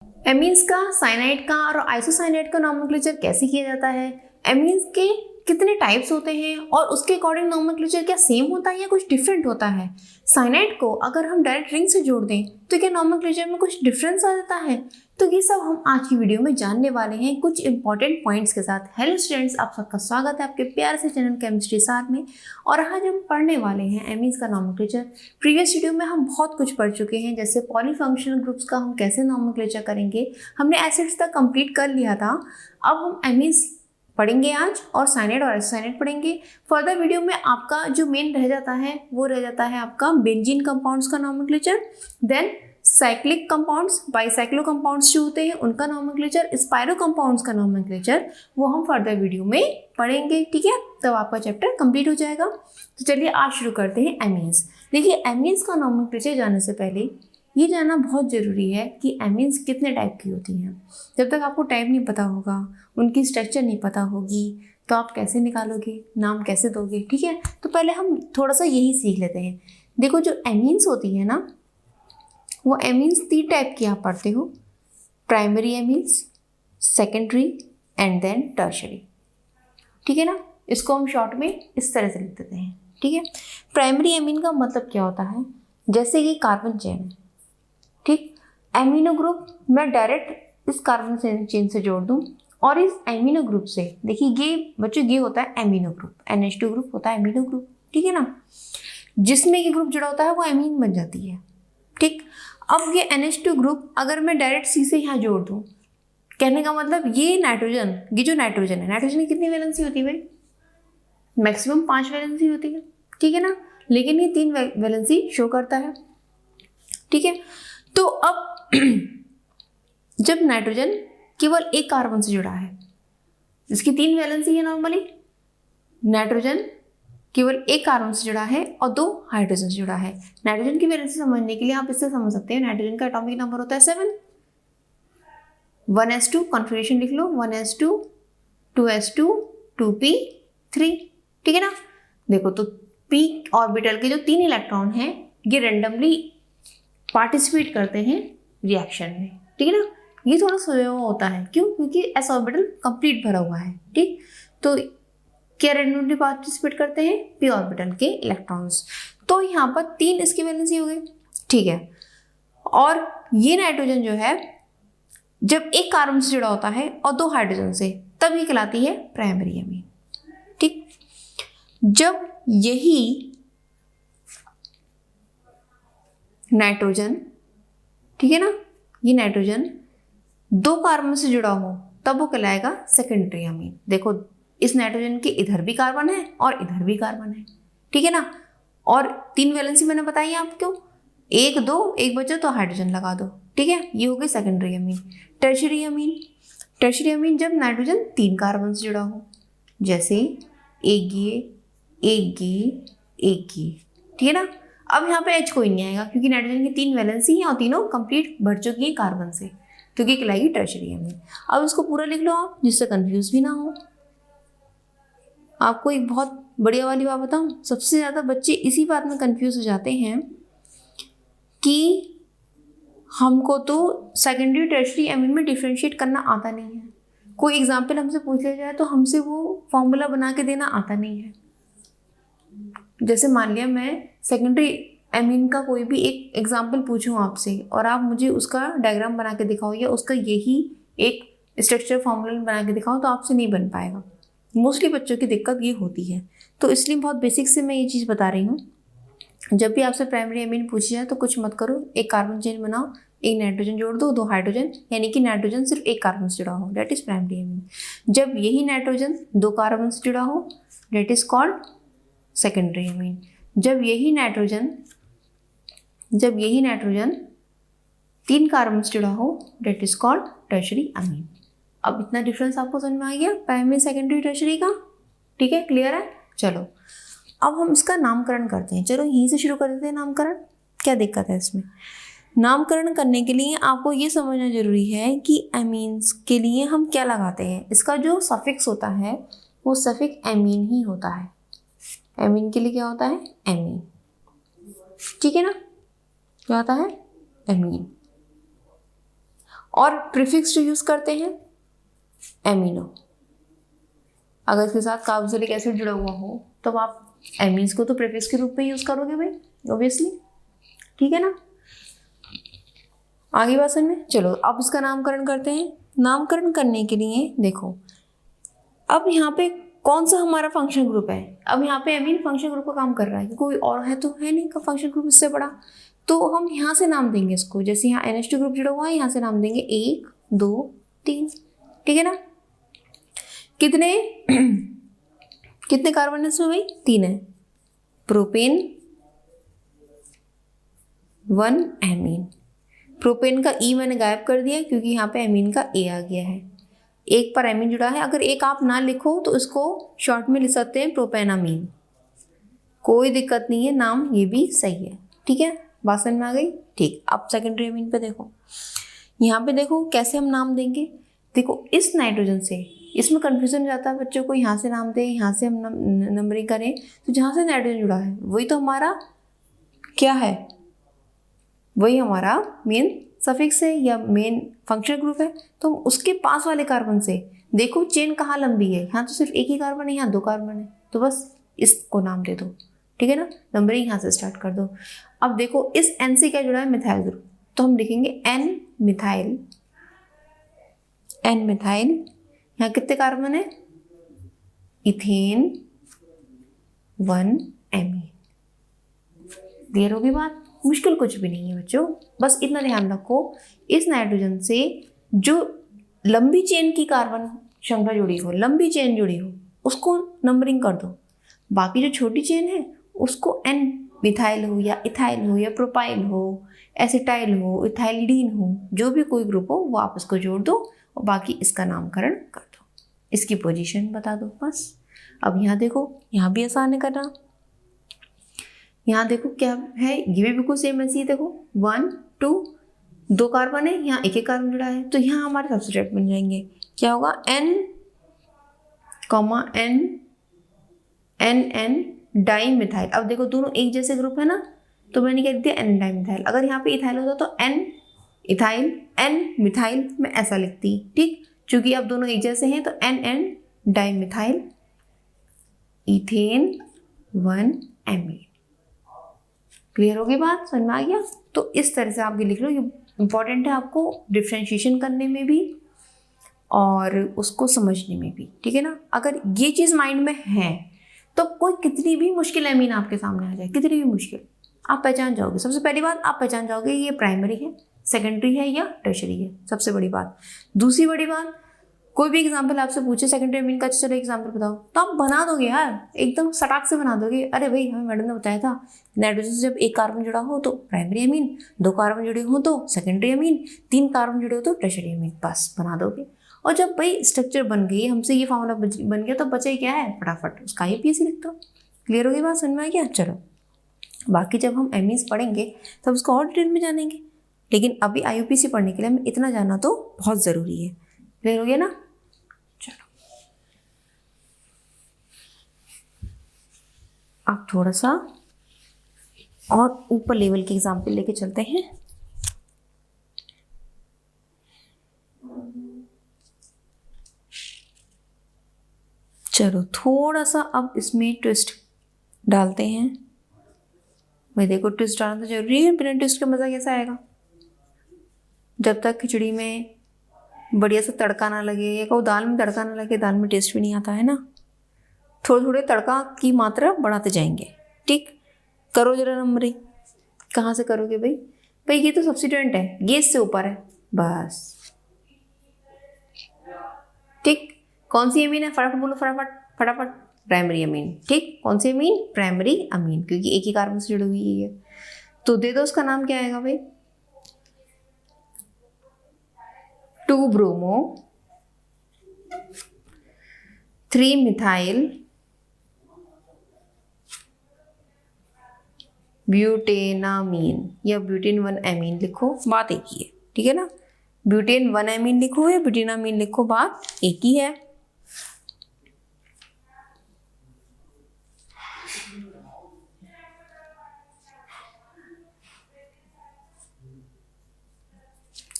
Amines का, cyanide का और आइसोसाइनाइड का नॉमेनक्लेचर कैसे किया जाता है, एमीन्स के कितने टाइप्स होते हैं और उसके अकॉर्डिंग नॉमेनक्लेचर क्या सेम होता है या कुछ डिफरेंट होता है, साइनाइड को अगर हम डायरेक्ट रिंग से जोड़ दें तो क्या नॉमेनक्लेचर में कुछ डिफरेंस आ जाता है। तो ये सब हम आज की वीडियो में जानने वाले हैं कुछ इंपॉर्टेंट पॉइंट्स के साथ। हेलो स्टूडेंट्स, आप सबका स्वागत है आपके प्यारे से चैनल केमिस्ट्री सार में। और आज हम पढ़ने वाले हैं एमीन्स का नॉमेनक्लेचर। प्रीवियस वीडियो में हम बहुत कुछ पढ़ चुके हैं, जैसे पॉलीफंक्शनल ग्रुप्स का हम कैसे नॉमेनक्लेचर करेंगे, हमने एसिड्स तक कंप्लीट कर लिया था। अब हम एमीन्स पढ़ेंगे आज और साइनाइड और आइसोसाइनाइड पढ़ेंगे। फर्दर वीडियो में आपका जो मेन रह जाता है वो रह जाता है आपका बेंजीन कंपाउंड्स का nomenclature, then cyclic compounds, bicyclo compounds जो होते हैं उनका नॉमेनक्लेचर, स्पाइरो कंपाउंड्स का नॉमेनक्लेचर वो हम फर्दर वीडियो में पढ़ेंगे। ठीक है, तब आपका चैप्टर कंप्लीट हो जाएगा। तो चलिए आज शुरू करते हैं एमीन्स। देखिए, एमीन्स का नॉमेनक्लेचर जानने से पहले ये जानना बहुत ज़रूरी है कि एमीन्स कितने टाइप की होती हैं। जब तक आपको टाइप नहीं पता होगा, उनकी स्ट्रक्चर नहीं पता होगी, तो आप कैसे निकालोगे, नाम कैसे दोगे। ठीक है, तो पहले हम थोड़ा सा यही सीख लेते हैं। देखो, जो एमीन्स होती है ना, वो एमीन्स 3 टाइप की आप पढ़ते हो, primary amines, secondary and then tertiary. ठीक है ना, इसको हम शॉर्ट में इस तरह से लिख देते हैं। ठीक है, प्राइमरी एमीन का मतलब क्या होता है, जैसे ये कार्बन चेन है, ठीक, एमिनो ग्रुप मैं डायरेक्ट इस कार्बन चेन से जोड़ दूं और इस एमिनो ग्रुप से, देखिए ये बच्चों ये होता है एमिनो ग्रुप, NH2 ग्रुप होता है एमिनो ग्रुप। ठीक है ना, जिसमें ये ग्रुप जुड़ा होता है वो एमीन बन जाती है। ठीक, अब ये NH2 ग्रुप अगर मैं डायरेक्ट C से यहाँ जोड़ दूँ, कहने का मतलब ये नाइट्रोजन, ये जो नाइट्रोजन है, नाइट्रोजन की कितनी वैलेंसी होती है भाई, मैक्सिमम 5 वैलेंसी होती है। ठीक है ना, लेकिन ये 3 वैलेंसी शो करता है। ठीक है, तो अब जब नाइट्रोजन केवल एक कार्बन से जुड़ा है, इसकी 3 वैलेंसी है नॉर्मली, नाइट्रोजन केवल एक कार्बन से जुड़ा है और 2 हाइड्रोजन से जुड़ा है। नाइट्रोजन की वैलेंसी समझने के लिए आप इससे समझ सकते हैं, नाइट्रोजन का एटॉमिक नंबर होता है 7, 1s2 कॉन्फिगरेशन लिख लो, 1s2, 2s2, 2p3। ठीक है ना, देखो तो p ऑर्बिटल के जो 3 इलेक्ट्रॉन हैं ये रेंडमली पार्टिसिपेट करते हैं रिएक्शन में। ठीक है ना, ये थोड़ा सोया हुआ होता है, क्यों, क्योंकि s ऑर्बिटल कंप्लीट भरा हुआ है। ठीक, तो क्या रेंडमली पार्टिसिपेट करते हैं, p ऑर्बिटल के इलेक्ट्रॉन्स। तो यहाँ पर 3 इसकी वैलेंसी हो गई। ठीक है, और ये नाइट्रोजन जो है जब एक कार्बन से जुड़ा होता है और 2 हाइड्रोजन से, तब ये कहलाती है प्राइमरी एमीन। ठीक, जब यही नाइट्रोजन, ठीक है ना, ये नाइट्रोजन 2 कार्बन से जुड़ा हो तब वो कहलाएगा सेकेंडरी एमीन। देखो, इस नाइट्रोजन के इधर भी कार्बन है और इधर भी कार्बन है। ठीक है ना, और 3 वैलेंसी मैंने बताई आपको, 1 2 1 बचा तो हाइड्रोजन लगा दो। ठीक है, ये हो गई secondary amine. Tertiary amine, tertiary amine जब नाइट्रोजन 3 कार्बन से जुड़ा हो, जैसे एक ये। ठीक है ना, अब यहाँ पे H कोई नहीं आएगा क्योंकि नाइट्रोजन की 3 वैलेंसी हैं और तीनों कंप्लीट भर चुकी हैं कार्बन से, तो ये कहलाएगी टर्शरी एमीन। अब इसको पूरा लिख लो आप, जिससे कंफ्यूज भी ना हो। आपको एक बहुत बढ़िया वाली बात बताऊं, सबसे ज़्यादा बच्चे इसी बात में कंफ्यूज हो जाते हैं कि हमको तो सेकेंडरी टर्शरी एमीन में डिफ्रेंशिएट करना आता नहीं है। कोई एग्जाम्पल हमसे पूछ लिया जाए तो हमसे वो फॉर्मूला बना के देना आता नहीं है। जैसे मान लिया मैं सेकेंडरी एमीन का कोई भी एक एग्जाम्पल पूछूं आपसे और आप मुझे उसका डायग्राम बना के दिखाओ या उसका यही एक स्ट्रक्चर फॉर्मूला बना के दिखाओ, तो आपसे नहीं बन पाएगा। मोस्टली बच्चों की दिक्कत ये होती है, तो इसलिए बहुत बेसिक से मैं ये चीज़ बता रही हूँ। जब भी आपसे प्राइमरी एमीन पूछी जाए तो कुछ मत करो, एक कार्बन चेन बनाओ, एक नाइट्रोजन जोड़ दो, 2 हाइड्रोजन, यानी कि नाइट्रोजन सिर्फ एक कार्बन से जुड़ा हो, डेट इज प्राइमरी एमीन। जब यही नाइट्रोजन 2 कार्बन से जुड़ा हो, that is called secondary amine. जब यही नाइट्रोजन 3 कार्बन से जुड़ा हो, that is called tertiary amine. अब इतना डिफरेंस आपको समझ में आ गया प्राइमरी, सेकेंडरी, टर्शरी का। ठीक है, क्लियर है। चलो अब हम इसका नामकरण करते हैं। चलो यहीं से शुरू कर देते हैं नामकरण, क्या दिक्कत है इसमें। नामकरण करने के लिए आपको ये समझना जरूरी है कि एमीन्स के लिए हम क्या लगाते हैं। इसका जो सफिक्स होता है वो सफिक्स एमीन ही होता है। एमीन के लिए क्या होता है, एमीन। ठीक है ना, क्या होता है, एमीन। और प्रीफिक्स जो यूज करते हैं एमिनो। अगर इसके साथ कार्बोक्सिलिक एसिड जुड़ा हुआ हो तो आप एमीन्स को तो प्रीफिक्स के रूप में यूज करोगे भाई, ऑब्वियसली, ठीक है ना। आगे बात समझ में। चलो अब इसका नामकरण करते हैं। नामकरण करने के लिए देखो, अब यहाँ पे कौन सा हमारा फंक्शन ग्रुप है। अब यहाँ पे एमीन फंक्शन ग्रुप का काम कर रहा है, कोई और है तो है नहीं का फंक्शन ग्रुप इससे बड़ा, तो हम यहाँ से नाम देंगे इसको। जैसे यहाँ NH2 ग्रुप जुड़ा हुआ है, यहाँ से नाम देंगे 1 2 3, ठीक है ना। कितने कितने कार्बन है इसमें भाई, 3 है। Propane 1 amine. प्रोपेन का ई मैंने गायब कर दिया क्योंकि यहाँ पे एमीन का ए आ गया है। एक पर एमीन जुड़ा है, अगर एक आप ना लिखो तो इसको शॉर्ट में लिख सकते हैं प्रोपेनामीन, कोई दिक्कत नहीं है, नाम ये भी सही है, ठीक है। बात समझ में आ गई, ठीक। अब सेकेंडरी एमीन पे देखो, यहाँ पे देखो कैसे हम नाम देंगे। देखो इस नाइट्रोजन से, इसमें कंफ्यूजन हो जाता है बच्चों को, यहाँ से नाम दें, यहाँ से हम नंबरिंग करें, तो जहाँ से नाइट्रोजन जुड़ा है वही तो हमारा क्या है, वही हमारा मेन सफिक्स है या मेन फंक्शनल ग्रुप है। तो उसके पास वाले कार्बन से देखो चेन कहाँ लंबी है, यहाँ तो सिर्फ एक ही कार्बन है, यहाँ 2 कार्बन है, तो बस इसको नाम दे दो, ठीक है ना। नंबरिंग यहाँ से स्टार्ट कर दो। अब देखो इस N से क्या जुड़ा है, मिथाइल ग्रुप, तो हम लिखेंगे N मिथाइल। N मिथाइल, यहाँ कितने कार्बन है, इथेन 1 एमीन। क्लियर होगी बात, मुश्किल कुछ भी नहीं है बच्चों, बस इतना ध्यान रखो इस नाइट्रोजन से जो लंबी चेन की कार्बन श्रृंखला जुड़ी हो, लंबी चेन जुड़ी हो, उसको नंबरिंग कर दो। बाकी जो छोटी चेन है उसको N मिथाइल हो या इथाइल हो या प्रोपाइल हो, एसिटाइल हो, इथाइलिडीन हो, जो भी कोई ग्रुप हो वो आप उसको जोड़ दो और बाकी इसका नामकरण कर दो, इसकी पोजीशन बता दो बस। अब यहाँ देखो, यहाँ भी आसान है करना। यहाँ देखो क्या है, ये भी बिल्कुल सेम ऐसी है। देखो 1 2 2 कार्बन है, यहाँ एक कार्बन जुड़ा है, तो यहाँ हमारे सब्स्टिट्यूट बन जाएंगे। क्या होगा, N N डाई मिथाइल। अब देखो दोनों एक जैसे ग्रुप है ना, तो मैंने कह दिया N डाई मिथाइल। अगर यहाँ पे इथाइल होता तो N इथाइल N मिथाइल मैं ऐसा लिखती, ठीक। चूंकि अब दोनों एक जैसे हैं तो N di methyl ethane 1 amine. Clear होगी बात, समझ में आ गया। तो इस तरह से आप ये लिख लो, ये इंपॉर्टेंट है आपको डिफ्रेंशिएशन करने में भी और उसको समझने में भी, ठीक है ना। अगर ये चीज़ माइंड में है तो कोई कितनी भी मुश्किल एमीन आपके सामने आ जाए, कितनी भी मुश्किल, आप पहचान जाओगे। सबसे पहली बात आप पहचान जाओगे ये प्राइमरी है, सेकेंडरी है या टर्शरी है, सबसे बड़ी बात। दूसरी बड़ी बात, कोई भी एग्जाम्पल आपसे पूछे सेकेंडरी एमीन का, चलो एग्जाम्पल बताओ, तो आप बना दोगे यार, एकदम सटाक से बना दोगे। अरे भाई हमें मैडम ने बताया था नाइट्रोजन से जब एक कार्बन जुड़ा हो तो प्राइमरी एमीन, 2 कार्बन जुड़े हो तो सेकेंडरी एमीन, 3 कार्बन जुड़े हो तो टर्शरी एमीन, बस बना दोगे। और जब भाई स्ट्रक्चर बन गई, हमसे ये फॉर्मूला बन गया, तो बचे क्या है, फटाफट उसका IUPAC लिख दो। क्लियर हो गई बात, समझ में आ गया। चलो बाकी जब हम एमीन्स पढ़ेंगे तब उसको और डिटेल में जानेंगे, लेकिन अभी IUPAC पढ़ने के लिए हमें इतना जानना तो बहुत ज़रूरी है। क्लियर हो गया ना। चलो अब थोड़ा सा और ऊपर लेवल के एग्जाम्पल लेके चलते हैं। चलो थोड़ा सा अब इसमें ट्विस्ट डालते हैं। भाई देखो ट्विस्ट डालना तो जरूरी है, बिना ट्विस्ट का मज़ा कैसा आएगा। जब तक खिचड़ी में बढ़िया सा तड़का ना लगे, या कहूँ दाल में तड़का ना लगे, दाल में टेस्ट भी नहीं आता है ना। थोड़े थोड़े तड़का की मात्रा बढ़ाते जाएंगे, ठीक। करो जरा नंबरिंग, कहाँ से करोगे भाई, भाई ये तो सब्स्टिट्यूएंट है, ये इससे ऊपर है, बस ठीक। कौन सी अमीन है, फटाफट बोलो, फटाफट फटाफट, प्राइमरी अमीन, ठीक। कौन सी अमीन, प्राइमरी अमीन, क्योंकि एक ही कार्बन से जुड़ी हुई है। तो दे दो उसका नाम क्या आएगा भाई, 2 ब्रोमो 3 मिथाइल ब्यूटेनामीन या ब्यूटेन 1 एमीन लिखो, बात एक ही है, ठीक है ना। ब्यूटेन 1 एमीन लिखो या ब्यूटेनामीन लिखो, बात एक ही है।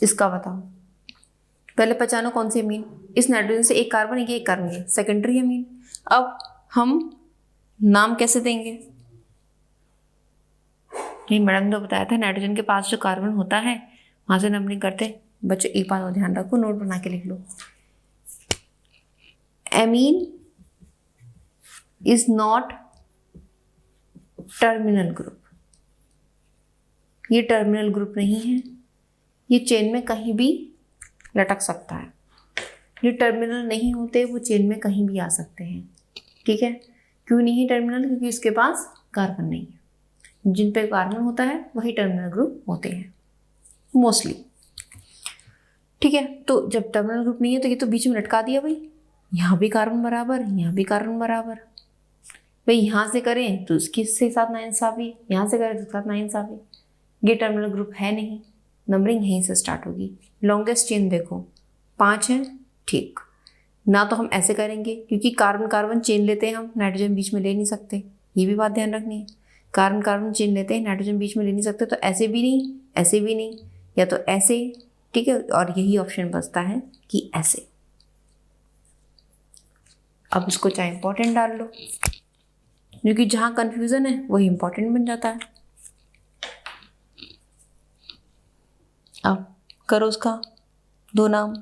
इसका बताओ, पहले पहचानो कौन सी अमीन, इस नाइट्रोजन से एक कार्बन एक कार्बन है, सेकेंडरी अमीन। अब हम नाम कैसे देंगे? नहीं, मैडम ने तो बताया था नाइट्रोजन के पास जो कार्बन होता है वहां से नंबरिंग करते। बच्चों एक बात और ध्यान रखो, नोट बना के लिख लो। Amine is not terminal group. ये टर्मिनल ग्रुप नहीं है, ये चेन में कहीं भी लटक सकता है। ये टर्मिनल नहीं होते, वो चेन में कहीं भी आ सकते हैं। ठीक है, क्यों नहीं है टर्मिनल? क्योंकि इसके पास कार्बन नहीं है। जिन पे कार्बन होता है वही टर्मिनल ग्रुप होते हैं मोस्टली। ठीक है, तो जब टर्मिनल ग्रुप नहीं है तो ये तो बीच में लटका दिया भाई, यहाँ भी कार्बन बराबर, यहाँ भी कार्बन बराबर। भाई यहाँ से करें तो इसके साथ नाइंसाफी, यहाँ से करें तो इसके साथ नाइंसाफी। ये टर्मिनल ग्रुप है नहीं, नंबरिंग यहीं से स्टार्ट होगी। लॉन्गेस्ट चेन देखो 5 है, ठीक ना, तो हम ऐसे करेंगे क्योंकि कार्बन कार्बन चेन लेते हैं हम, नाइट्रोजन बीच में ले नहीं सकते, ये भी बात ध्यान रखनी है। कार्बन कार्बन चेन लेते हैं, नाइट्रोजन बीच में ले नहीं सकते, तो ऐसे भी नहीं, ऐसे भी नहीं, या तो ऐसे। ठीक है, और यही ऑप्शन बचता है कि ऐसे। अब इसको चाहे इंपॉर्टेंट डाल लो, क्योंकि जहाँ कंफ्यूजन है वही इंपॉर्टेंट बन जाता है। अब करो उसका 2 नाम।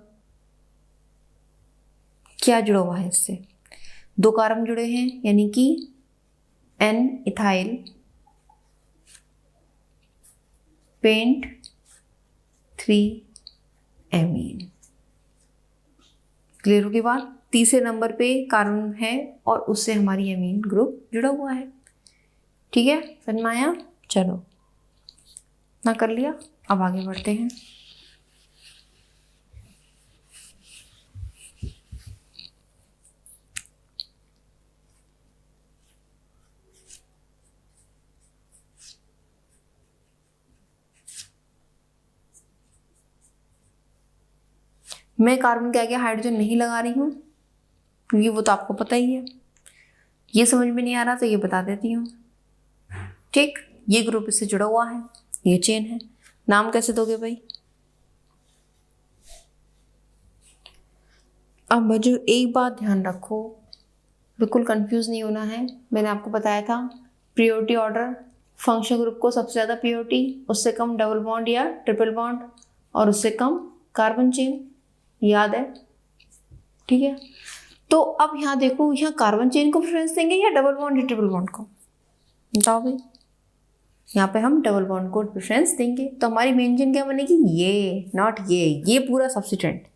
क्या जुड़ा हुआ है इससे? 2 कार्बन जुड़े हैं, यानी कि N ethyl pent 3 amine. Clear होगी बात? तीसरे नंबर पे कार्बन है और उससे हमारी एमीन ग्रुप जुड़ा हुआ है। ठीक है, समझ में आया? चलो ना कर लिया, अब आगे बढ़ते हैं। मैं कार्बन के आगे हाइड्रोजन नहीं लगा रही हूँ क्योंकि वो तो आपको पता ही है। ये समझ में नहीं आ रहा तो ये बता देती हूँ। ठीक, ये ग्रुप इससे जुड़ा हुआ है, ये चेन है। नाम कैसे दोगे भाई? अब बच्चों एक बात ध्यान रखो, बिल्कुल कंफ्यूज नहीं होना है। मैंने आपको बताया था प्रियोरिटी ऑर्डर, फंक्शन ग्रुप को सबसे ज़्यादा प्रियोरिटी, उससे कम डबल बॉन्ड या ट्रिपल बॉन्ड, और उससे कम कार्बन चेन, याद है? ठीक है, तो अब यहाँ देखो, यहाँ कार्बन चेन को प्रेफरेंस देंगे या डबल बॉन्ड या ट्रिपल बॉन्ड को? बताओ भाई। यहाँ पे हम डबल बॉन्ड को प्रेफरेंस देंगे, तो हमारी मेन चेन क्या बनेगी? ये, नॉट ये पूरा सब्स्टिट्यूएंट।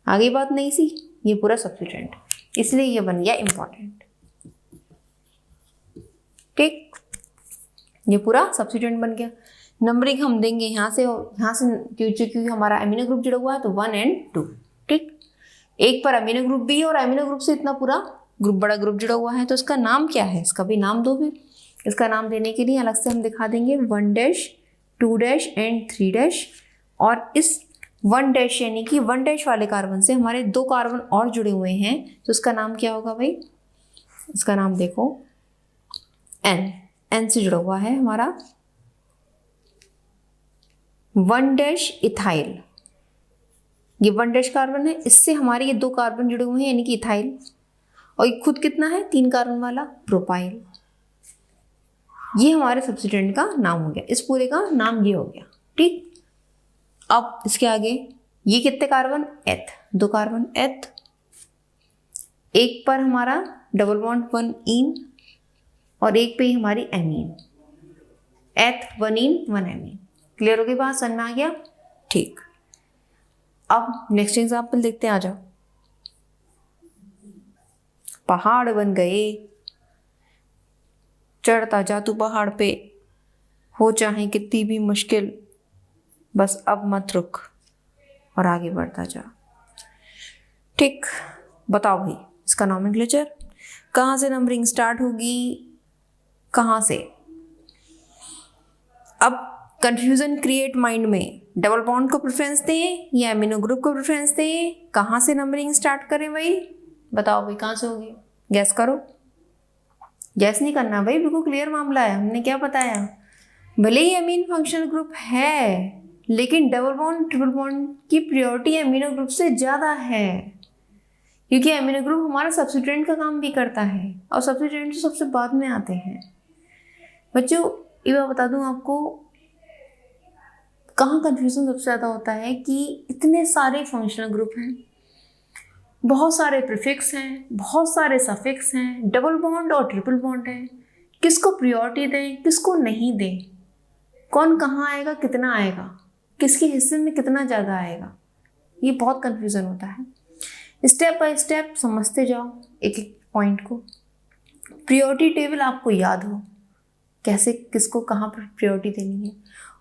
आगे बात नहीं सी, ये पूरा सब्स्टिट्यूएंट, इसलिए ये बन गया इंपॉर्टेंट। ठीक, ये पूरा सब्स्टिट्यूएंट बन गया। नंबरिंग हम देंगे यहाँ से क्योंकि हमारा अमीनो ग्रुप जुड़ा हुआ है तो 1 और 2। ठीक, एक पर अमीनो ग्रुप भी है और अमीनो ग्रुप से इतना पूरा ग्रुप, बड़ा ग्रुप जुड़ा हुआ है, तो इसका नाम क्या है? इसका भी नाम दो। फिर इसका नाम देने के लिए अलग से हम दिखा देंगे 1 2 एंड 3। और इस 1 यानी कि 1 वाले कार्बन से हमारे 2 कार्बन और जुड़े हुए हैं, तो इसका नाम क्या होगा भाई? इसका नाम देखो N से जुड़ा हुआ है हमारा 1 इथाइल। ये 1 कार्बन है, इससे हमारे ये 2 कार्बन जुड़े हुए हैं यानी कि इथाइल, और ये खुद कितना है? 3 कार्बन वाला प्रोपाइल। ये हमारे सब्स्टिट्यूएंट का नाम हो गया, इस पूरे का नाम ये हो गया। ठीक, अब इसके आगे ये कितने कार्बन? एथ, 2 कार्बन एथ, एक पर हमारा डबल बॉन्ड 1 इन और एक पे ही हमारी एमीन, एथ 1 इन 1 एमीन। क्लियर हो गई बात? समझ में आ गया? ठीक, अब नेक्स्ट एग्जाम्पल देखते हैं, आ जाओ। पहाड़ बन गए, चढ़ता जा तू पहाड़ पे, हो चाहे कितनी भी मुश्किल, बस अब मत रुक और आगे बढ़ता जा। ठीक, बताओ भाई इसका नॉमेनक्लेचर कहाँ से नंबरिंग स्टार्ट होगी, कहाँ से? अब कंफ्यूजन क्रिएट माइंड में, डबल बॉन्ड को प्रेफरेंस दें या एमिनो ग्रुप को प्रेफरेंस दें, कहाँ से नंबरिंग स्टार्ट करें भाई? बताओ भाई कहाँ से होगी? गैस करो। गैस नहीं करना भाई, बिल्कुल क्लियर मामला है, हमने क्या बताया? भले ही एमीन फंक्शनल ग्रुप है लेकिन डबल बॉन्ड ट्रिपल बॉन्ड की प्रायोरिटी अमीनो ग्रुप से ज़्यादा है, क्योंकि अमीनो ग्रुप हमारा सब्स्टिट्यूएंट का काम भी करता है और सब्स्टिट्यूएंट तो सबसे बाद में आते हैं। बच्चों ये मैं बता दूं आपको, कहाँ कन्फ्यूज़न सबसे ज़्यादा होता है कि इतने सारे फंक्शनल ग्रुप हैं, बहुत सारे प्रीफिक्स हैं, बहुत सारे सफिक्स हैं, डबल बॉन्ड और ट्रिपल बॉन्ड है, किसको प्रायोरिटी दें किसको नहीं दें, कौन कहाँ आएगा कितना आएगा, किसके हिस्से में कितना ज़्यादा आएगा, ये बहुत कन्फ्यूज़न होता है। स्टेप बाय स्टेप समझते जाओ एक एक पॉइंट को। प्रायोरिटी टेबल आपको याद हो कैसे किसको कहाँ पर प्रायोरिटी देनी है,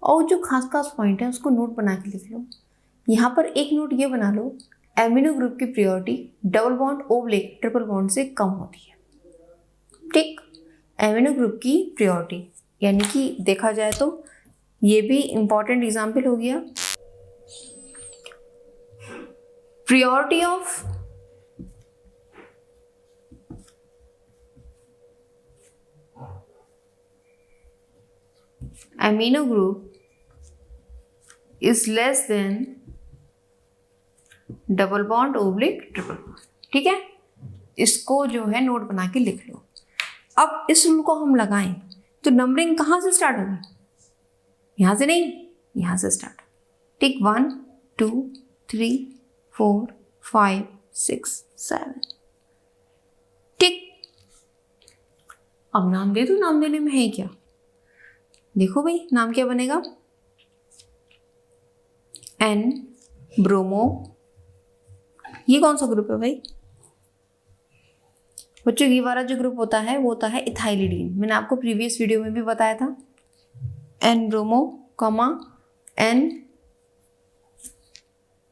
और जो खास खास पॉइंट है उसको नोट बना के लिख लो। यहाँ पर एक नोट ये बना लो, एमिनो ग्रुप की priority double bond oblique triple bond से कम होती है। ठीक, एमिनो ग्रुप की प्रायोरिटी, यानी कि देखा जाए तो ये भी इंपॉर्टेंट एग्जाम्पल हो गया। Priority of amino group is less than double bond oblique triple bond. ठीक है, इसको जो है नोट बना के लिख लो। अब इस रूल को हम लगाएं तो नंबरिंग कहाँ से स्टार्ट होगी? यहाँ से नहीं, यहाँ से स्टार्ट। ठीक, 1 2 3 4 5 6 7। ठीक, अब नाम दे दो, नाम देने में है क्या? देखो भाई, नाम क्या बनेगा? N bromo. ये कौन सा ग्रुप है भाई? बच्चों ये वाला जो ग्रुप होता है वो होता है इथाइलिडीन। मैंने आपको प्रीवियस वीडियो में भी बताया था। N bromo comma N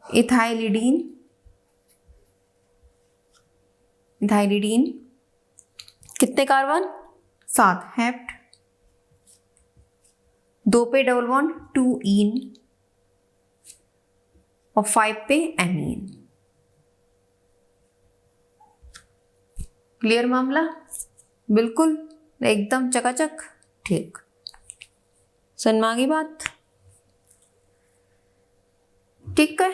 ethylidene. Ethylidene कितने कार्बन? 7 हेप्ट, 2 पे डबल बॉन्ड 2 इन और 5 पे एमीन। क्लियर मामला? बिल्कुल एकदम चकाचक। ठीक, समझ में आ गई बात? ठीक है,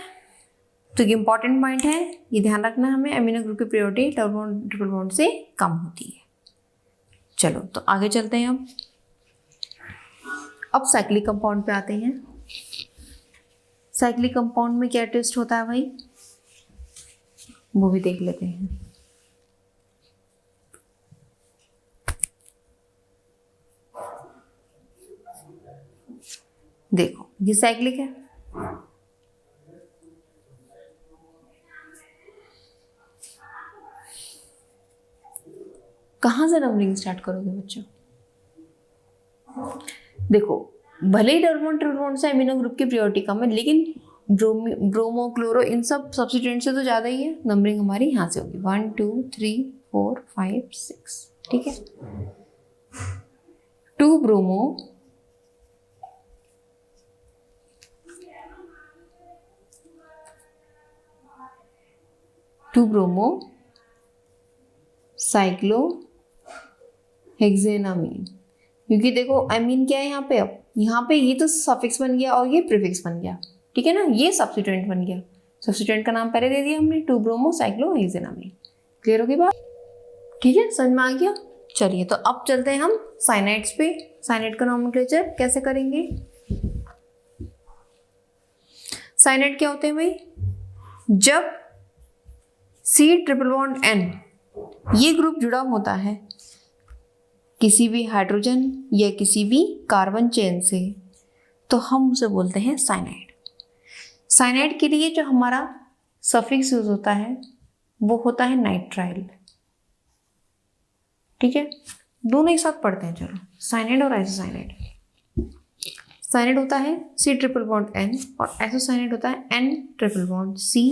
तो ये इंपॉर्टेंट पॉइंट है, ये ध्यान रखना हमें, अमीनो ग्रुप की priority double bond triple bond से कम होती है। चलो तो आगे चलते हैं। अब साइक्लिक कंपाउंड पे आते हैं। साइक्लिक कंपाउंड में क्या टेस्ट होता है भाई, वो भी देख लेते हैं। देखो ये साइक्लिक है, कहाँ से नंबरिंग स्टार्ट करोगे बच्चों? देखो भले ही डबल बॉन्ड ट्रिपल बॉन्ड से अमीनो ग्रुप की प्रायोरिटी कम है, लेकिन ब्रोमो क्लोरो इन सब सब्स्टिट्यूएंट से तो ज़्यादा ही है। नंबरिंग हमारी यहाँ से होगी 1 2 3 4 5 6। ठीक है, 2 ब्रोमो, 2 ब्रोमो साइक्लो हेक्सेनामीन। क्योंकि देखो अमीन क्या है यहाँ पे, अब यहाँ पे ये तो सफिक्स बन गया और ये प्रीफिक्स बन गया। ठीक है ना, ये सब्स्टिट्यूएंट बन गया। सब्स्टिट्यूएंट का नाम पहले दे दिया हमने, 2 ब्रोमो साइक्लो हेक्सेनामीन। क्लियर होगी बात? ठीक है, समझ में आ गया। चलिए तो अब चलते हैं हम साइनाइड्स पे। साइनाइड का नोमेनक्लेचर कैसे करेंगे? साइनाइड क्या होते हैं भाई? जब C ट्रिपल बॉन्ड N ये ग्रुप जुड़ा होता है किसी भी हाइड्रोजन या किसी भी कार्बन चेन से, तो हम उसे बोलते हैं साइनाइड। साइनाइड के लिए जो हमारा सफिक्स यूज होता है वो होता है नाइट्राइल। ठीक है, दोनों एक साथ पढ़ते हैं। चलो, साइनाइड और आइसोसाइनाइड। साइनाइड होता है C ट्रिपल बॉन्ड N और आइसोसाइनाइड होता है N ट्रिपल बॉन्ड C,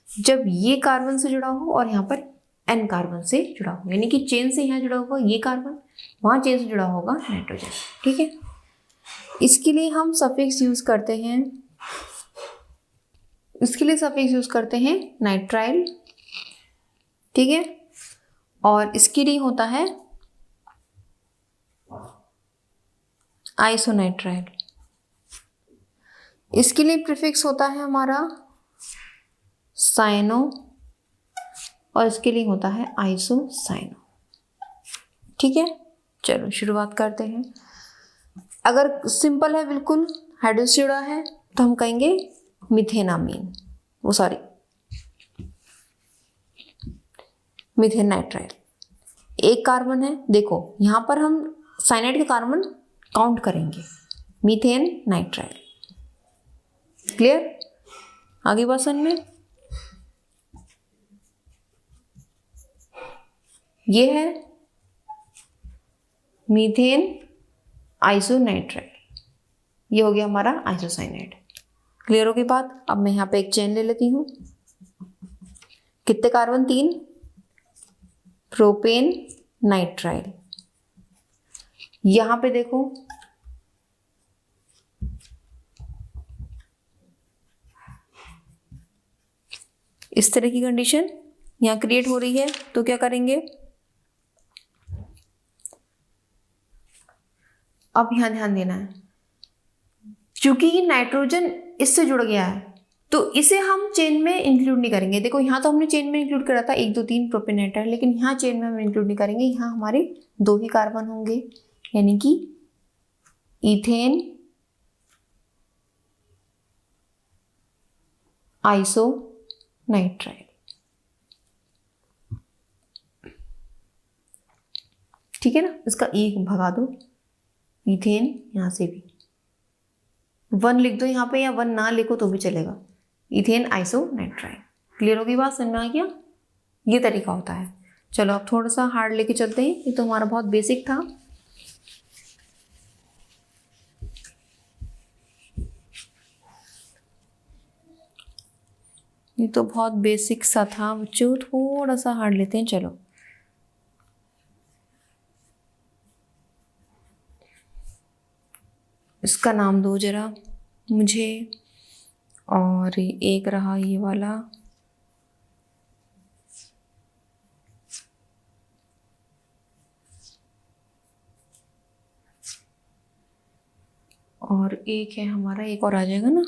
जब ये कार्बन से जुड़ा हो और यहाँ पर N कार्बन से जुड़ा हो, यानी कि चेन से यहाँ जुड़ा होगा ये कार्बन, वहाँ चेन से जुड़ा होगा नाइट्रोजन। ठीक है, इसके लिए हम सफिक्स यूज करते हैं, इसके लिए सफिक्स यूज करते हैं नाइट्राइल। ठीक है, और इसके लिए होता है आइसोनाइट्राइल। इसके लिए प्रीफिक्स होता है हमारा साइनो और इसके लिए होता है आइसोसाइनो। ठीक है, चलो शुरुआत करते हैं। अगर सिंपल है बिल्कुल, हाइड्रोजन से जुड़ा है, तो हम कहेंगे मिथेनामीन, वो सॉरी मीथेन नाइट्राइल। एक कार्बन है, देखो यहाँ पर हम साइनाइड के कार्बन काउंट करेंगे, मीथेन नाइट्राइल। क्लियर? आगे बात समझ में? ये है मीथेन आइसोनाइट्राइल, ये हो गया हमारा आइसोसाइनाइड। क्लियर होगी बात? अब मैं यहाँ पे एक चेन ले लेती हूँ। कितने कार्बन? 3, propane nitrile. यहां पे देखो इस तरह की कंडीशन यहां क्रिएट हो रही है, तो क्या करेंगे? अब यहां ध्यान देना है, क्योंकि नाइट्रोजन इससे जुड़ गया है तो इसे हम चेन में इंक्लूड नहीं करेंगे। देखो यहाँ तो हमने चेन में इंक्लूड करा था 1 2 3 प्रोपेन नाइट्राइल, लेकिन यहाँ चेन में हम इंक्लूड नहीं करेंगे। यहाँ हमारे 2 ही कार्बन होंगे, यानी कि इथेन आइसोनाइट्राइल। ठीक है ना, इसका एक भगा दो, इथेन यहाँ से भी 1 लिख दो यहाँ पे, या 1 ना लिखो तो भी चलेगा, इथेन आइसोनाइट्राइल। क्लियर होगी बात? समझ में आ गया? ये तरीका होता है। चलो अब थोड़ा सा हार्ड लेके चलते हैं, ये तो हमारा बहुत बेसिक था। ये तो बहुत बेसिक सा था बच्चों, थोड़ा सा हार्ड लेते हैं। चलो इसका नाम दो जरा मुझे, और एक रहा ये वाला, और एक है हमारा, एक और आ जाएगा ना।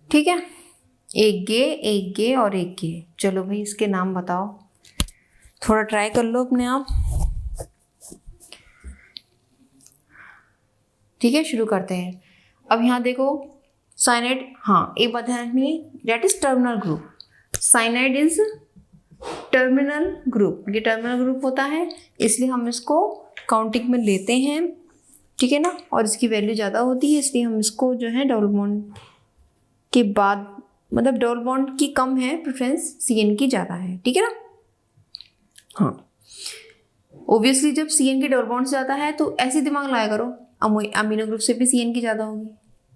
ठीक है, एक गे और एक गे। चलो भाई इसके नाम बताओ, थोड़ा ट्राई कर लो अपने आप। ठीक है, शुरू करते हैं। अब यहाँ देखो साइनाइड, हाँ एक बात ध्यान रखनी है, that is terminal group. Cyanide is terminal group, ये टर्मिनल ग्रुप होता है, इसलिए हम इसको काउंटिंग में लेते हैं। ठीक है ना, और इसकी वैल्यू ज़्यादा होती है, इसलिए हम इसको जो है डबल बॉन्ड के बाद, मतलब डबल बॉन्ड की कम है प्रेफरेंस, CN की ज़्यादा है। ठीक है ना? हाँ, ओब्वियसली जब CN की डबल बॉन्ड से ज़्यादा है तो ऐसे दिमाग लाया करो, अमीनो ग्रुप से भी CN की ज़्यादा होगी।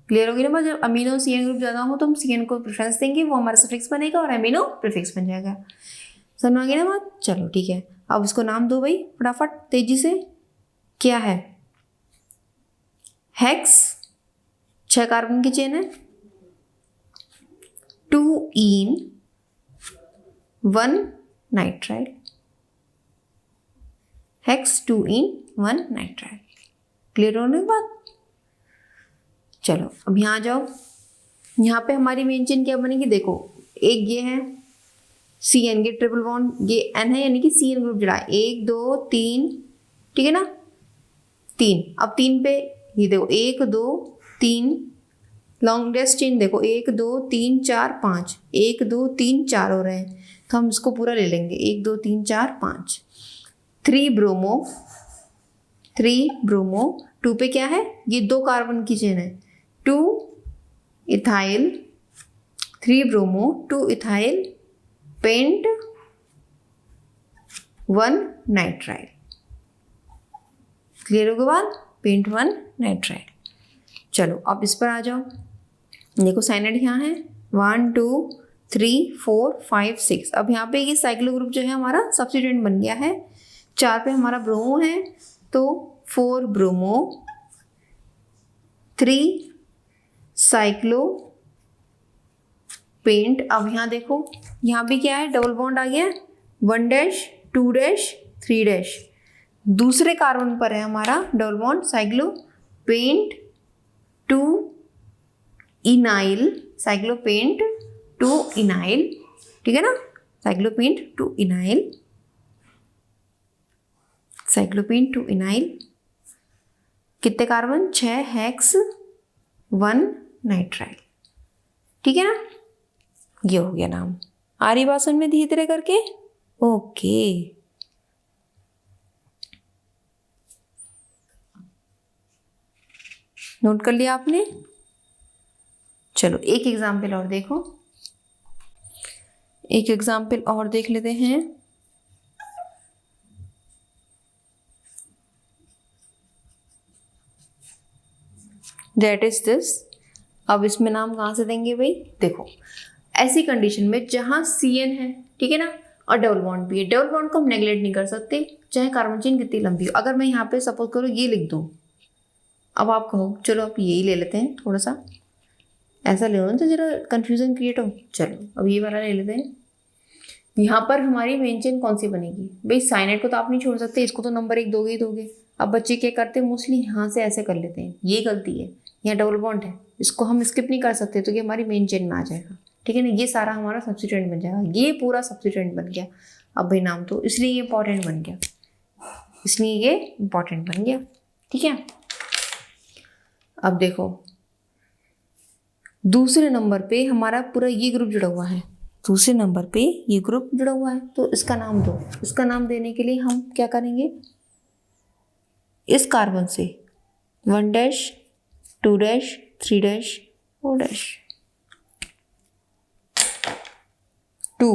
क्लियर होगी ना? जब अमीनो CN ग्रुप ज़्यादा हो तो हम CN को प्रेफरेंस देंगे, वो हमारा सफिक्स बनेगा और अमीनो प्रीफिक्स बन जाएगा। समझ आ गई ना बात? चलो ठीक है, अब इसको नाम दो भाई फटाफट तेजी से। क्या है? हेक्स, 6 कार्बन की चेन है, 2 इन 1 नाइट्राइल, हेक्स 2 इन 1 नाइट्राइल। क्लियर होने के बाद चलो अब यहाँ आ जाओ। यहाँ पे हमारी मेन चेन क्या बनेगी? देखो एक ये है CN, ये ट्रिपल बॉन्ड, ये N है, यानी कि CN ग्रुप जुड़ा है। 1 2 3, ठीक है ना? 3, अब 3 पे ये देखो 1 2 3, लॉन्गेस्ट चेन देखो 1 2 3 4 5, 1 2 3 4 हो रहे हैं, तो हम इसको पूरा ले लेंगे 1 2 3 4 5। 3 ब्रोमो, 3 ब्रोमो, 2 पे क्या है? ये 2 कार्बन की चेन है, 2 ethyl, 3 bromo 2 ethyl pent 1 nitrile. Clear हो गया बात? Pent 1 nitrile. चलो अब इस पर आ जाओ। देखो साइनाइड यहाँ है 1 2 3 4 5 6। अब यहाँ पे ये साइक्लो ग्रुप जो है हमारा सब्स्टिट्यूएंट बन गया है। 4 पे हमारा ब्रोमो है, तो 4 ब्रोमो, 3 साइक्लो पेंट। अब यहाँ देखो, यहाँ भी क्या है, डबल बॉन्ड आ गया, 1 डैश 2 डैश 3 डैश। दूसरे कार्बन पर है हमारा डबल बॉन्ड, साइक्लोपेंट 2 इनाइल, साइक्लोपेंट 2 इनाइल, ठीक है ना, साइक्लोपेंट 2 इनाइल, साइक्लोपेंट 2 इनाइल। कितने कार्बन, 6 हेक्स 1 नाइट्राइल, ठीक है ना। ये हो गया नाम। आ रही बात समझ में धीरे धीरे करके? ओके, नोट कर लिया आपने। चलो एक एग्जाम्पल और देखो, एक एग्जाम्पल और देख लेते हैं। That is this. अब इसमें नाम कहाँ से देंगे भाई? देखो, ऐसी कंडीशन में जहां CN है, ठीक है ना, और डबल बॉन्ड भी है, डबल बॉन्ड को हम नेग्लेक्ट नहीं कर सकते, चाहे कार्बन चेन कितनी लंबी हो। अगर मैं यहाँ पे सपोज करो ये लिख दूँ, अब आप कहो चलो आप यही ले लेते हैं, थोड़ा सा ऐसा ले लो तो जरा कंफ्यूजन क्रिएट हो। चलो अब ये वाला ले लेते हैं। यहाँ पर हमारी मेन चेन कौन सी बनेगी भाई? साइनाइड को तो आप नहीं छोड़ सकते, इसको तो नंबर 1 दोगे ही दोगे। अब बच्चे क्या करते हैं, मोस्टली यहाँ से ऐसे कर लेते हैं, ये गलती है। यहाँ डबल बॉन्ड है, इसको हम स्किप नहीं कर सकते, तो ये हमारी मेन चेन में आ जाएगा, ठीक है ना। ये सारा हमारा सब्स्टिट्यूएंट बन जाएगा, ये पूरा सब्स्टिट्यूएंट बन गया। अब भाई नाम तो इसलिए ये इंपॉर्टेंट बन गया, इसलिए ये इंपॉर्टेंट बन गया, ठीक है। अब देखो, दूसरे नंबर पे हमारा पूरा ये ग्रुप जुड़ा हुआ है, दूसरे नंबर पे ये ग्रुप जुड़ा हुआ है, तो इसका नाम दो। इसका नाम देने के लिए हम क्या करेंगे, इस कार्बन से 1 dash 2 dash 3 dash 4 dash 2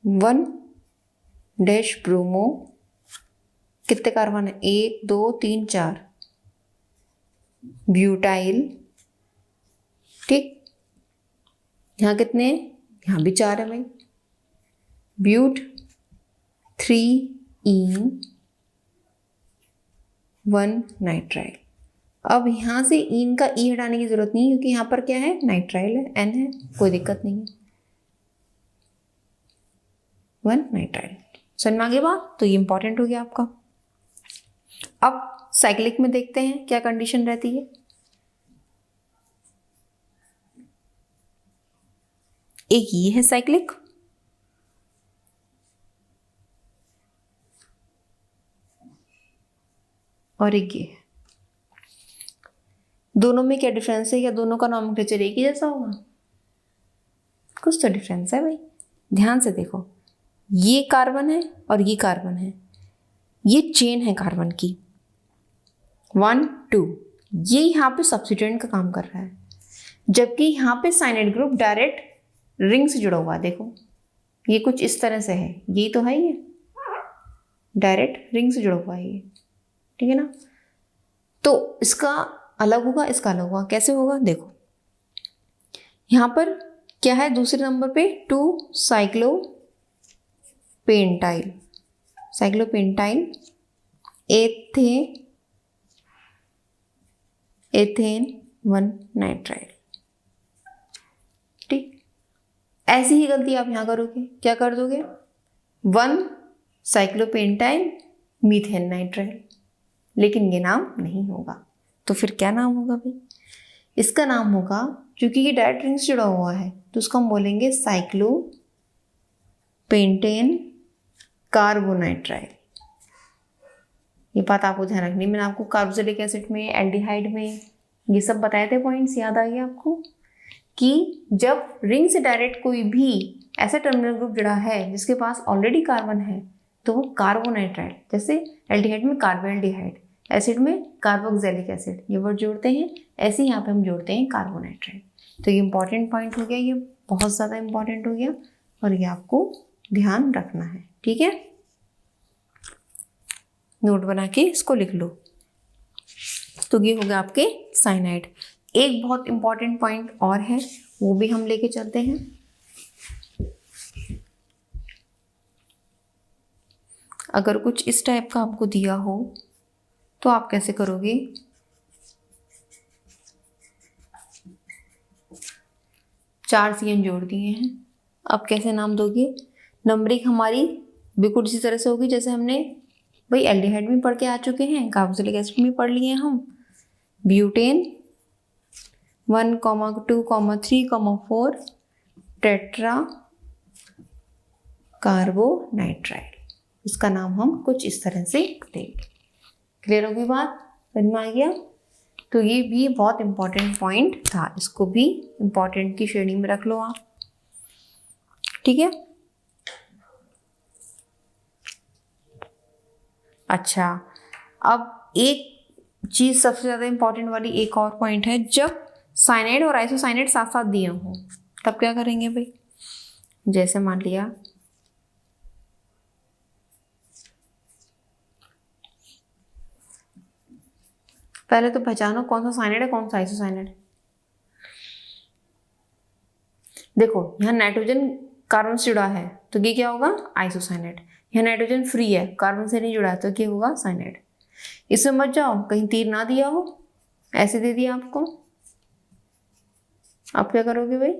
1 dash bromo. कितने कार्बन है, 1 2 3 4, ब्यूटाइल, ठीक। यहाँ कितने हैं, यहाँ भी 4 है भाई, ब्यूट 3 इन 1 नाइट्राइल। अब यहाँ से इन का ई हटाने की जरूरत नहीं है, क्योंकि यहाँ पर क्या है, नाइट्राइल है, N है, कोई दिक्कत नहीं है, 1 नाइट्राइल। समझ में आ गई बात? तो ये इंपॉर्टेंट हो गया आपका। अब साइक्लिक में देखते हैं क्या कंडीशन रहती है। एक ये है साइक्लिक, और एक ये है। दोनों में क्या डिफरेंस है, या दोनों का नॉमेनक्लेचर एक ही जैसा होगा? कुछ तो डिफरेंस है भाई, ध्यान से देखो। ये कार्बन है और ये कार्बन है, ये चेन है कार्बन की 1 2, ये यहाँ पे सब्स्टिट्यूएंट का काम कर रहा है, जबकि यहाँ पे साइनाइड ग्रुप डायरेक्ट रिंग से जुड़ा हुआ है। देखो ये कुछ इस तरह से है, ये तो है, ये डायरेक्ट रिंग से जुड़ा हुआ है ये, ठीक है ना। तो इसका अलग होगा, इसका अलग होगा। कैसे होगा, देखो यहाँ पर क्या है, दूसरे नंबर पे 2 साइक्लोपेंटाइल, साइक्लोपेंटाइल एथेन 1 नाइट्राइल, ठीक। ऐसी ही गलती आप यहाँ करोगे, क्या कर दोगे, 1 साइक्लोपेंटाइल मीथेन नाइट्राइल, लेकिन ये नाम नहीं होगा। तो फिर क्या नाम होगा भाई? इसका नाम होगा, क्योंकि ये डायरेक्ट रिंग से जुड़ा हुआ है, तो उसको हम बोलेंगे साइक्लोपेंटेन कार्बोनाइट्राइल। ये बात आपको ध्यान रखनी। मैंने आपको कार्बोक्सिलिक एसिड में, एल्डिहाइड में ये सब बताए थे पॉइंट्स, याद आ गया आपको कि जब रिंग से डायरेक्ट कोई भी ऐसा टर्मिनल ग्रुप जुड़ा है जिसके पास ऑलरेडी कार्बन है, तो वो कार्बोनाइट्राइल, जैसे एल्डिहाइड में कार्बोएल्डिहाइड, एसिड में कार्बोक्सिलिक एसिड, ये वर्ड जोड़ते हैं, ऐसे ही यहाँ पे हम जोड़ते हैं कार्बोनाइट्राइल। तो ये इंपॉर्टेंट पॉइंट हो गया, ये बहुत ज़्यादा इंपॉर्टेंट हो गया, और ये आपको ध्यान रखना है, ठीक है। नोट बना के इसको लिख लो। तो ये हो गया आपके साइनाइड। एक बहुत इंपॉर्टेंट पॉइंट और है, वो भी हम लेके चलते हैं। अगर कुछ इस टाइप का आपको दिया हो तो आप कैसे करोगे, 4 CN जोड़ दिए हैं। अब कैसे नाम दोगे? नंबरिंग हमारी बिल्कुल इसी तरह से होगी जैसे हमने भाई एल्डिहाइड में पढ़ के आ चुके हैं, कार्बोक्सिलिक एसिड में पढ़ लिए हम। ब्यूटेन 1, 2, 3, 4 टेट्रा कार्बोनाइट्राइड, इसका नाम हम कुछ इस तरह से देंगे। क्लियर होगी बात? समझ में आ गया? तो ये भी बहुत इंपॉर्टेंट पॉइंट था, इसको भी इंपॉर्टेंट की श्रेणी में रख लो आप। ठीक है। अच्छा, अब एक चीज सबसे ज्यादा इंपॉर्टेंट वाली एक और पॉइंट है, जब साइनाइड और आइसोसाइनाइड साथ साथ दिए हों तब क्या करेंगे भाई? जैसे मान लिया पहले तो पहचानो कौन सा साइनाइड है कौन सा आइसोसाइनाइड है। देखो यहाँ नाइट्रोजन कार्बन से जुड़ा है तो ये क्या होगा? आइसोसाइनाइड। यहाँ नाइट्रोजन फ्री है, कार्बन से नहीं जुड़ा है तो क्या होगा? साइनाइड। इसमें मत जाओ कहीं तीर ना दिया हो, ऐसे दे दिया आपको, आप क्या करोगे भाई?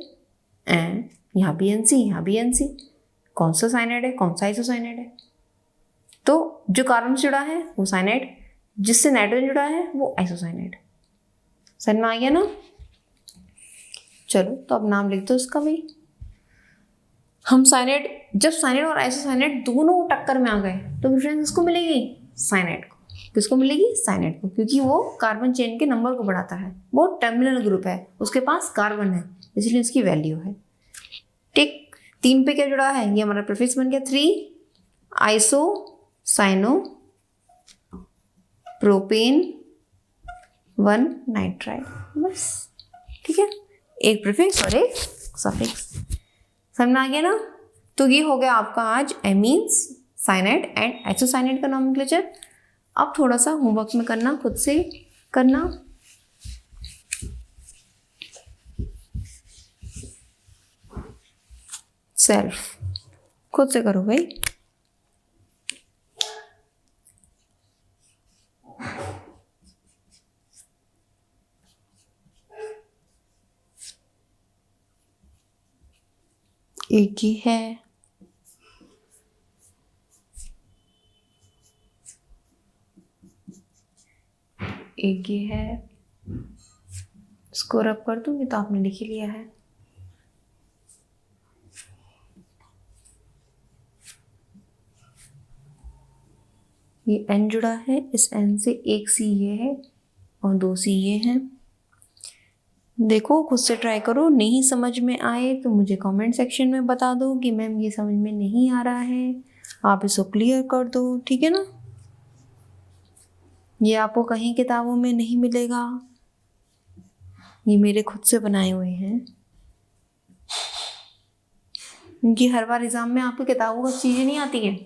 यहाँ भी NC, यहाँ भी NC, कौन सा साइनाइड है कौन सा आइसोसाइनाइड है? तो जो कार्बन से जुड़ा है वो साइनाइड, जिससे नाइट्रोजन जुड़ा है वो आइसोसाइनाइड। समझ में आ गया ना? चलो तो अब नाम लिख दो इसका भाई। हम साइनाइड, जब साइनाइड और आइसोसाइनाइड दोनों टक्कर में आ गए तो प्रेफरेंस किसको मिलेगी? साइनाइड को। किसको मिलेगी? साइनाइड को, क्योंकि वो कार्बन चेन के नंबर को बढ़ाता है, वो टर्मिनल ग्रुप है, उसके पास कार्बन है, इसलिए उसकी वैल्यू है। ठीक। 3 पे क्या जुड़ा है? ये हमारा प्रीफिक्स बन गया 3 आइसोसाइनो प्रोपेन 1 नाइट्राइड, बस। ठीक है, एक प्रीफिक्स और एक सफिक्स। समझ में आ गया ना? तो ये हो गया आपका आज एमीन्स, साइनाइड एंड आइसोसाइनाइड का नॉमेनक्लेचर। अब थोड़ा सा होमवर्क में करना, खुद से करना। सेल्फ खुद से करो भाई। एक ही है, एक ही है। इसको रब कर दूंगी तो आपने लिख ही लिया है। ये N जुड़ा है, इस N से एक C ये है और 2 C ये है। देखो खुद से ट्राई करो, नहीं समझ में आए तो मुझे कमेंट सेक्शन में बता दो कि मैम ये समझ में नहीं आ रहा है, आप इसको क्लियर कर दो। ठीक है ना? ये आपको कहीं किताबों में नहीं मिलेगा, ये मेरे खुद से बनाए हुए हैं, क्योंकि हर बार एग्जाम में आपको किताबों की चीज़ें नहीं आती हैं,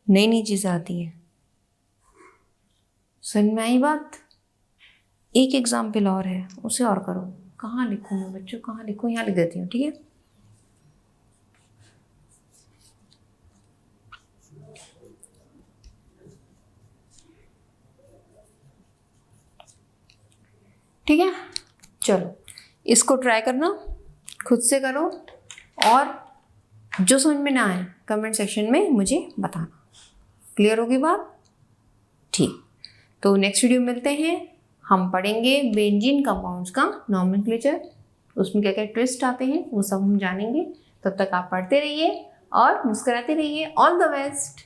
नई नई चीज़ें आती हैं। समझ में आई बात? एक एग्जाम्पल और है, उसे और करो। कहाँ लिखूँ मैं बच्चों, कहाँ लिखूँ? यहाँ लिख देती हूँ। ठीक है, ठीक है। चलो इसको ट्राई करना, खुद से करो, और जो समझ में ना आए कमेंट सेक्शन में मुझे बताना। क्लियर होगी बात? ठीक। तो नेक्स्ट वीडियो मिलते हैं, हम पढ़ेंगे बेंजीन कंपाउंड्स का नॉमेनक्लेचर, उसमें क्या क्या ट्विस्ट आते हैं वो सब हम जानेंगे। तब तक आप पढ़ते रहिए और मुस्कुराते रहिए। All the best.